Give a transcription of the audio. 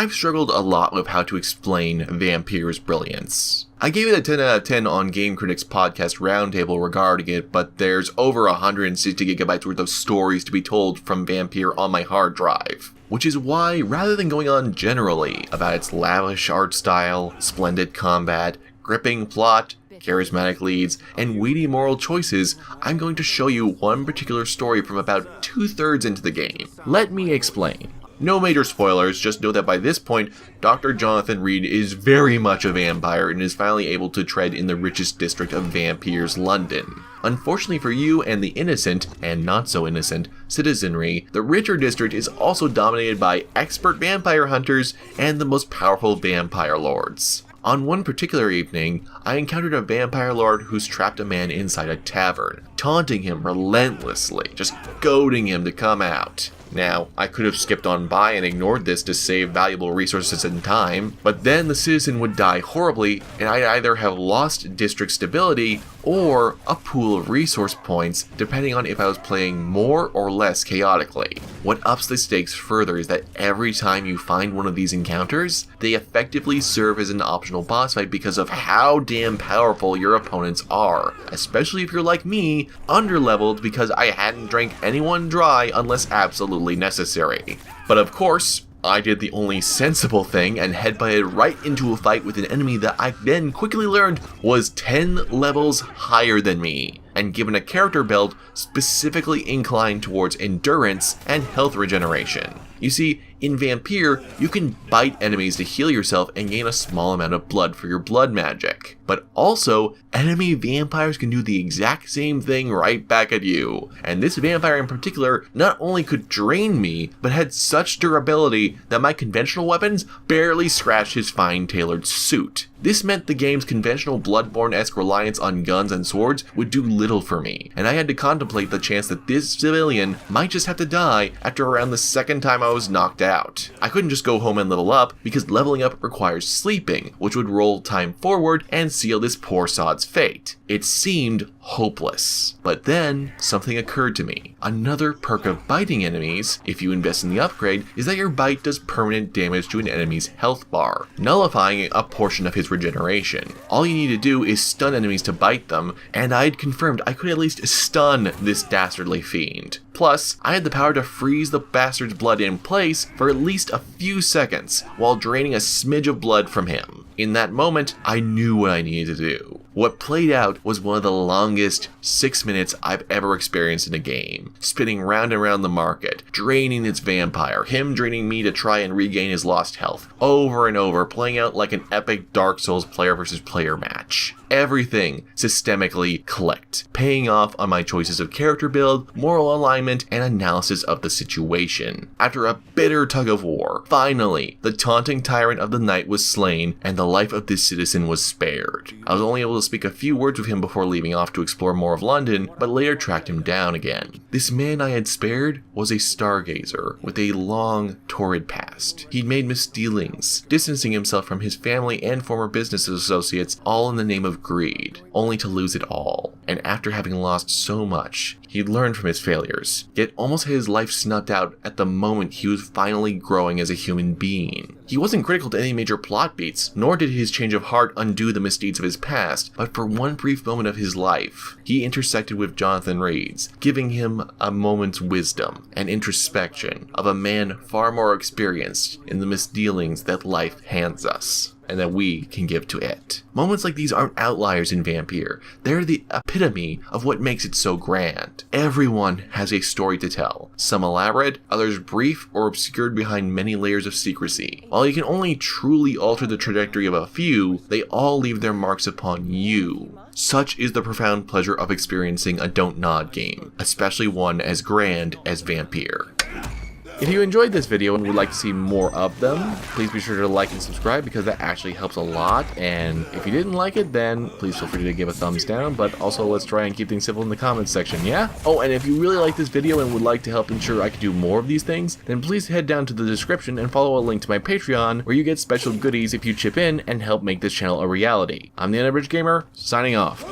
I've struggled a lot with how to explain Vampyr's brilliance. I gave it a 10 out of 10 on Game Critics Podcast Roundtable regarding it, but there's over 160 gigabytes worth of stories to be told from Vampyr on my hard drive. Which is why, rather than going on generally about its lavish art style, splendid combat, gripping plot, charismatic leads, and weedy moral choices, I'm going to show you one particular story from about 2/3 into the game. Let me explain. No major spoilers, just know that by this point, Dr. Jonathan Reed is very much a vampire and is finally able to tread in the richest district of Vampyr's London. Unfortunately for you and the innocent, and not so innocent, citizenry, the richer district is also dominated by expert vampire hunters and the most powerful vampire lords. On one particular evening, I encountered a vampire lord who's trapped a man inside a tavern, taunting him relentlessly, just goading him to come out. Now, I could have skipped on by and ignored this to save valuable resources and time, but then the citizen would die horribly, and I'd either have lost district stability or a pool of resource points, depending on if I was playing more or less chaotically. What ups the stakes further is that every time you find one of these encounters, they effectively serve as an optional boss fight because of how damn powerful your opponents are, especially if you're like me, underleveled because I hadn't drank anyone dry unless absolutely necessary. But of course, I did the only sensible thing and headbutted right into a fight with an enemy that I then quickly learned was 10 levels higher than me, and given a character build specifically inclined towards endurance and health regeneration. You see, in Vampyr, you can bite enemies to heal yourself and gain a small amount of blood for your blood magic. But also, enemy vampires can do the exact same thing right back at you. And this vampire in particular not only could drain me, but had such durability that my conventional weapons barely scratched his fine-tailored suit. This meant the game's conventional Bloodborne-esque reliance on guns and swords would do little for me, and I had to contemplate the chance that this civilian might just have to die after around the second time I was knocked out. I couldn't just go home and level up, because leveling up requires sleeping, which would roll time forward and seal this poor sod's fate. It seemed hopeless. But then, something occurred to me. Another perk of biting enemies, if you invest in the upgrade, is that your bite does permanent damage to an enemy's health bar, nullifying a portion of his regeneration. All you need to do is stun enemies to bite them, and I'd confirmed I could at least stun this dastardly fiend. Plus, I had the power to freeze the bastard's blood in place for at least a few seconds, while draining a smidge of blood from him. In that moment, I knew what I needed to do. What played out was one of the longest 6 minutes I've ever experienced in a game, spinning round and round the market, draining its vampire, him draining me to try and regain his lost health, over and over, playing out like an epic Dark Souls player versus player match. Everything systemically clicked, paying off on my choices of character build, moral alignment, and analysis of the situation. After a bitter tug of war, finally, the taunting tyrant of the night was slain, and the life of this citizen was spared. I was only able to speak a few words with him before leaving off to explore more of London, but later tracked him down again. This man I had spared was a Stargazer with a long, torrid past. He'd made misdealings, distancing himself from his family and former business associates, all in the name of greed, only to lose it all. And after having lost so much, he'd learned from his failures, yet almost had his life snuffed out at the moment he was finally growing as a human being. He wasn't critical to any major plot beats, nor did his change of heart undo the misdeeds of his past, but for one brief moment of his life, he intersected with Jonathan Reed's, giving him a moment's wisdom and introspection of a man far more experienced in the misdealings that life hands us, and that we can give to it. Moments like these aren't outliers in Vampyr. They're the epitome of what makes it so grand. Everyone has a story to tell, some elaborate, others brief or obscured behind many layers of secrecy. While you can only truly alter the trajectory of a few, they all leave their marks upon you. Such is the profound pleasure of experiencing a Don't Nod game, especially one as grand as Vampyr. If you enjoyed this video and would like to see more of them, please be sure to like and subscribe because that actually helps a lot. And if you didn't like it, then please feel free to give a thumbs down, but also let's try and keep things simple in the comments section, yeah? Oh, and if you really like this video and would like to help ensure I can do more of these things, then please head down to the description and follow a link to my Patreon where you get special goodies if you chip in and help make this channel a reality. I'm the Unabridged Gamer, signing off.